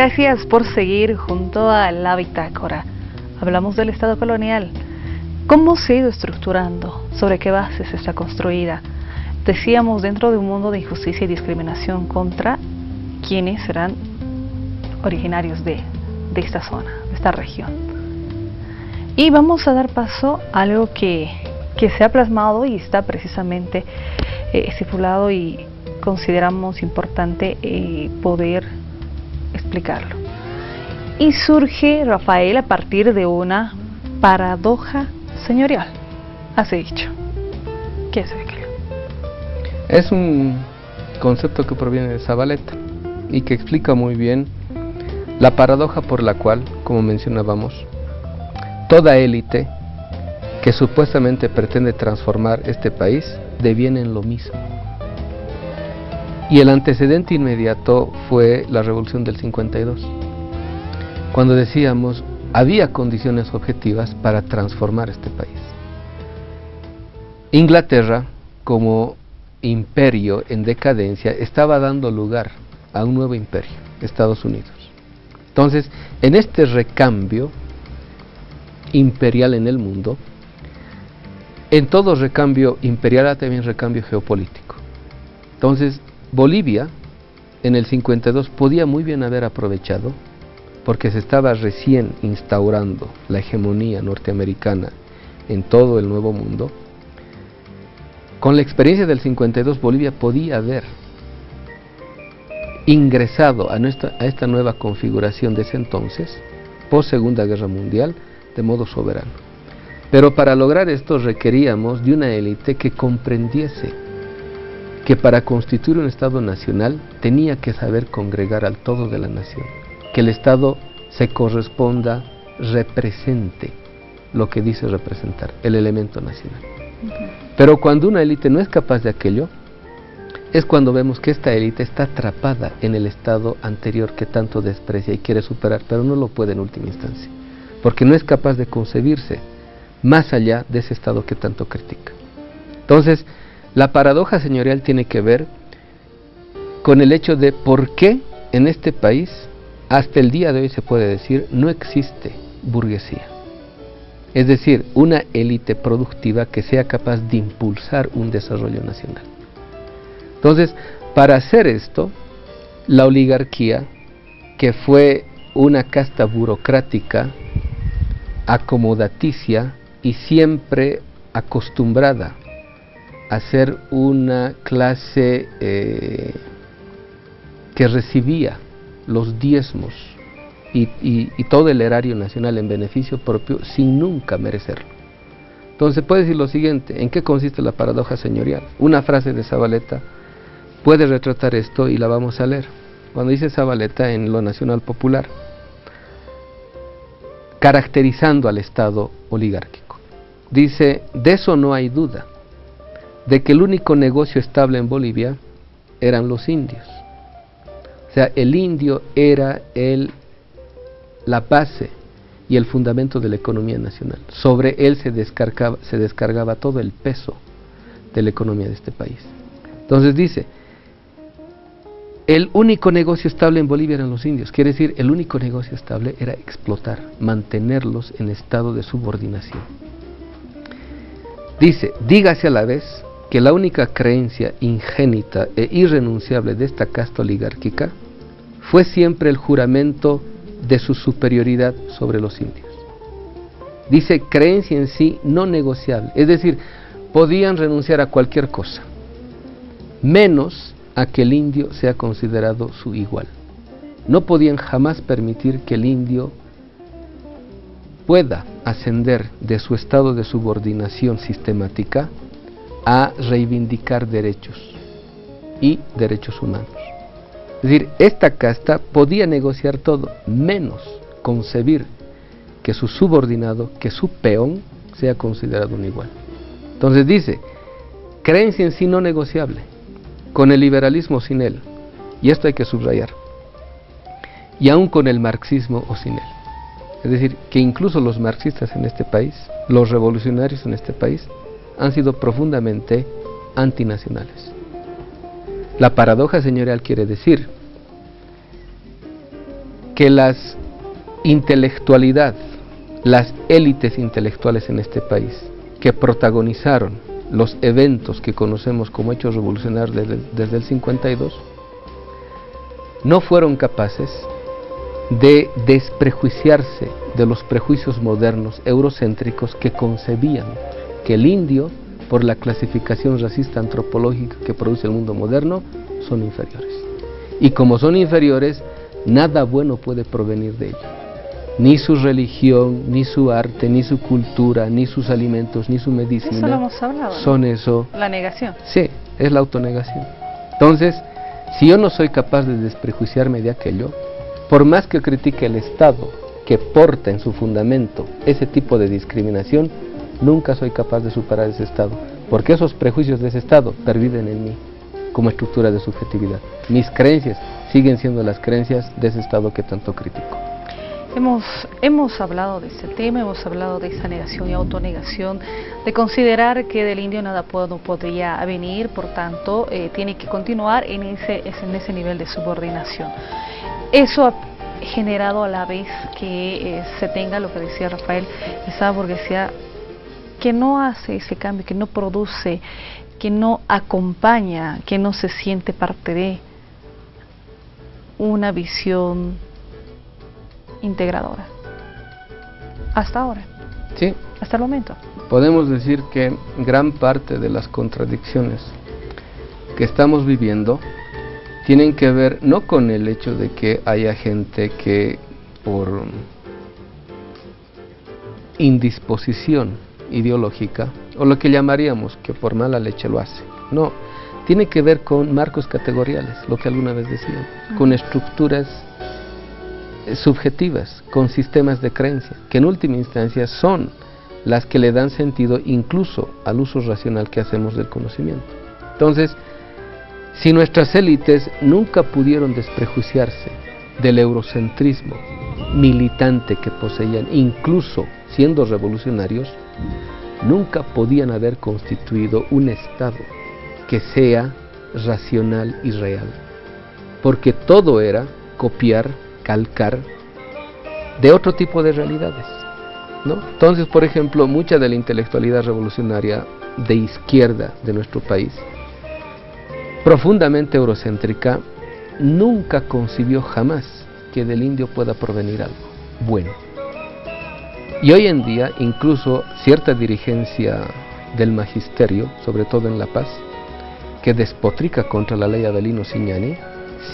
Gracias por seguir junto a La Bitácora. Hablamos del Estado colonial. ¿Cómo se ha ido estructurando? ¿Sobre qué bases está construida? Decíamos, dentro de un mundo de injusticia y discriminación contra quienes serán originarios de esta zona, de esta región. Y vamos a dar paso a algo que se ha plasmado y está precisamente estipulado, y consideramos importante poder explicarlo. Y surge, Rafael, a partir de una paradoja señorial. Has dicho. ¿Qué es aquello? Es un concepto que proviene de Zavaleta y que explica muy bien la paradoja por la cual, como mencionábamos, toda élite que supuestamente pretende transformar este país deviene en lo mismo. Y el antecedente inmediato fue la Revolución del 52, cuando decíamos había condiciones objetivas para transformar este país. Inglaterra, como imperio en decadencia, estaba dando lugar a un nuevo imperio, Estados Unidos. Entonces, en este recambio imperial en el mundo, en todo recambio imperial hay también recambio geopolítico. Entonces, Bolivia en el 52 podía muy bien haber aprovechado, porque se estaba recién instaurando la hegemonía norteamericana en todo el Nuevo Mundo. Con la experiencia del 52, Bolivia podía haber ingresado a esta nueva configuración de ese entonces, post Segunda Guerra Mundial, de modo soberano. Pero para lograr esto requeríamos de una élite que comprendiese que para constituir un Estado nacional tenía que saber congregar al todo de la nación, que el Estado se corresponda, represente lo que dice representar, el elemento nacional. Pero cuando una élite no es capaz de aquello, es cuando vemos que esta élite está atrapada en el estado anterior que tanto desprecia y quiere superar, pero no lo puede en última instancia, porque no es capaz de concebirse más allá de ese estado que tanto critica. Entonces, la paradoja señorial tiene que ver con el hecho de por qué en este país, hasta el día de hoy se puede decir, no existe burguesía. Es decir, una élite productiva que sea capaz de impulsar un desarrollo nacional. Entonces, para hacer esto, la oligarquía, que fue una casta burocrática, acomodaticia y siempre acostumbrada a ser una clase que recibía los diezmos y todo el erario nacional en beneficio propio sin nunca merecerlo. Entonces puede decir lo siguiente: ¿en qué consiste la paradoja señorial? Una frase de Zavaleta puede retratar esto y la vamos a leer. Cuando dice Zavaleta en Lo Nacional Popular, caracterizando al Estado oligárquico, dice: de eso no hay duda, de que el único negocio estable en Bolivia eran los indios. O sea, el indio era la base y el fundamento de la economía nacional. Sobre él se descargaba todo el peso de la economía de este país. Entonces dice, el único negocio estable en Bolivia eran los indios. Quiere decir, el único negocio estable era explotar, mantenerlos en estado de subordinación. Dice, dígase a la vez que la única creencia ingénita e irrenunciable de esta casta oligárquica fue siempre el juramento de su superioridad sobre los indios. Dice, creencia en sí no negociable, es decir, podían renunciar a cualquier cosa, menos a que el indio sea considerado su igual. No podían jamás permitir que el indio pueda ascender de su estado de subordinación sistemática a reivindicar derechos y derechos humanos. Es decir, esta casta podía negociar todo, menos concebir que su subordinado, que su peón, sea considerado un igual. Entonces dice, creencia en sí no negociable, con el liberalismo sin él, y esto hay que subrayar, y aún con el marxismo o sin él. Es decir, que incluso los marxistas en este país, los revolucionarios en este país, han sido profundamente antinacionales. La paradoja señorial quiere decir que las intelectualidad, las élites intelectuales en este país, que protagonizaron los eventos que conocemos como hechos revolucionarios desde el 52, no fueron capaces de desprejuiciarse de los prejuicios modernos eurocéntricos que concebían que el indio, por la clasificación racista antropológica que produce el mundo moderno, son inferiores. Y como son inferiores, nada bueno puede provenir de ellos. Ni su religión, ni su arte, ni su cultura, ni sus alimentos, ni su medicina. Eso lo hemos hablado, ¿no? Son eso. La negación. Sí, es la autonegación. Entonces, si yo no soy capaz de desprejuiciarme de aquello, por más que critique el Estado que porta en su fundamento ese tipo de discriminación, nunca soy capaz de superar ese Estado, porque esos prejuicios de ese Estado perviven en mí como estructura de subjetividad. Mis creencias siguen siendo las creencias de ese Estado que tanto critico. Hemos hablado de este tema, hemos hablado de esa negación y autonegación, de considerar que del indio nada no podría venir, por tanto tiene que continuar en ese nivel de subordinación. Eso ha generado a la vez que se tenga lo que decía Rafael, esa burguesía que no hace ese cambio, que no produce, que no acompaña, que no se siente parte de una visión integradora. Hasta ahora. Sí. Hasta el momento. Podemos decir que gran parte de las contradicciones que estamos viviendo tienen que ver no con el hecho de que haya gente que por indisposición ideológica, o lo que llamaríamos que por mala leche lo hace. No, tiene que ver con marcos categoriales, lo que alguna vez decíamos, con estructuras subjetivas, con sistemas de creencia, que en última instancia son las que le dan sentido incluso al uso racional que hacemos del conocimiento. Entonces, si nuestras élites nunca pudieron desprejuiciarse del eurocentrismo militante que poseían, incluso siendo revolucionarios, nunca podían haber constituido un Estado que sea racional y real, porque todo era copiar, calcar de otro tipo de realidades, ¿no? Entonces, por ejemplo, mucha de la intelectualidad revolucionaria de izquierda de nuestro país, profundamente eurocéntrica, nunca concibió jamás que del indio pueda provenir algo bueno. Y hoy en día, incluso cierta dirigencia del magisterio, sobre todo en La Paz, que despotrica contra la ley Avelino Cignani,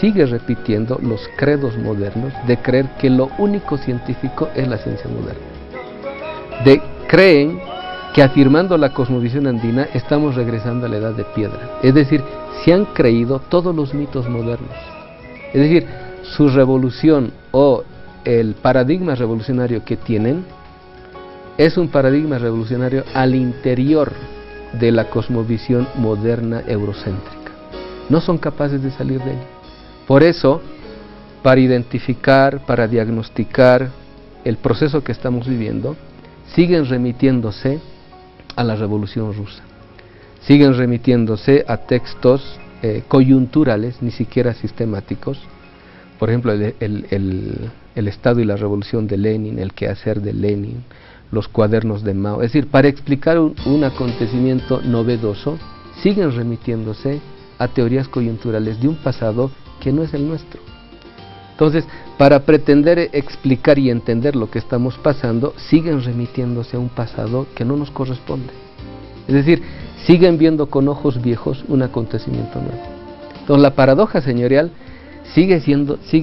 sigue repitiendo los credos modernos de creer que lo único científico es la ciencia moderna. Creen que afirmando la cosmovisión andina estamos regresando a la edad de piedra. Es decir, se han creído todos los mitos modernos. Es decir, su revolución o el paradigma revolucionario que tienen es un paradigma revolucionario al interior de la cosmovisión moderna eurocéntrica. No son capaces de salir de ella. Por eso, para identificar, para diagnosticar el proceso que estamos viviendo, siguen remitiéndose a la Revolución Rusa. Siguen remitiéndose a textos coyunturales, ni siquiera sistemáticos. Por ejemplo, el Estado y la Revolución de Lenin, el quehacer de Lenin, los cuadernos de Mao. Es decir, para explicar un acontecimiento novedoso, siguen remitiéndose a teorías coyunturales de un pasado que no es el nuestro. Entonces, para pretender explicar y entender lo que estamos pasando, siguen remitiéndose a un pasado que no nos corresponde. Es decir, siguen viendo con ojos viejos un acontecimiento nuevo. Entonces, la paradoja señorial sigue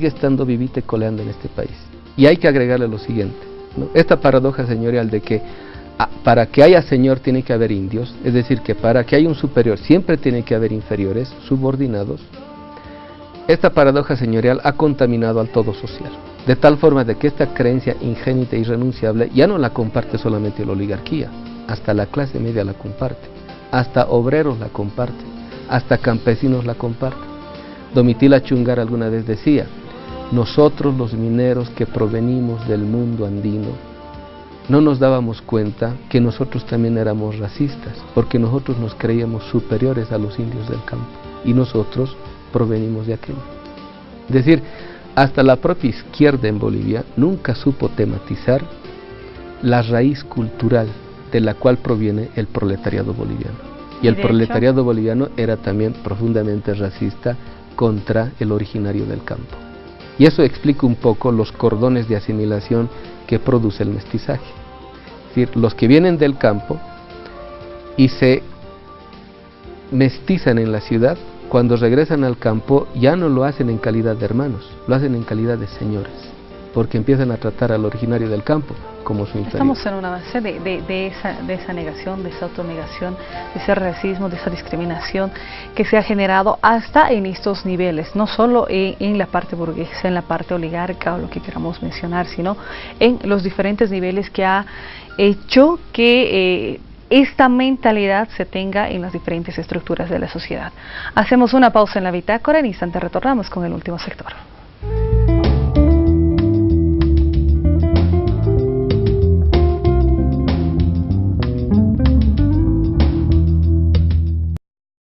estando vivita y coleando en este país. Y hay que agregarle lo siguiente, ¿no? Esta paradoja señorial de que para que haya señor tiene que haber indios, es decir, que para que haya un superior siempre tiene que haber inferiores, subordinados. Esta paradoja señorial ha contaminado al todo social, de tal forma de que esta creencia ingénita e irrenunciable ya no la comparte solamente la oligarquía, hasta la clase media la comparte, hasta obreros la comparten, hasta campesinos la comparten. Domitila Chungar alguna vez decía: nosotros los mineros que provenimos del mundo andino no nos dábamos cuenta que nosotros también éramos racistas, porque nosotros nos creíamos superiores a los indios del campo, y nosotros provenimos de aquello. Es decir, hasta la propia izquierda en Bolivia nunca supo tematizar la raíz cultural de la cual proviene el proletariado boliviano. Y el proletariado boliviano era también profundamente racista contra el originario del campo. Y eso explica un poco los cordones de asimilación que produce el mestizaje. Es decir, los que vienen del campo y se mestizan en la ciudad, cuando regresan al campo ya no lo hacen en calidad de hermanos, lo hacen en calidad de señores, porque empiezan a tratar al originario del campo como su inferior. Estamos en una base de esa negación, de esa autonegación, de ese racismo, de esa discriminación que se ha generado hasta en estos niveles, no solo en la parte burguesa, en la parte oligarca o lo que queramos mencionar, sino en los diferentes niveles que ha hecho que esta mentalidad se tenga en las diferentes estructuras de la sociedad. Hacemos una pausa en la bitácora, en instante retornamos con el último sector.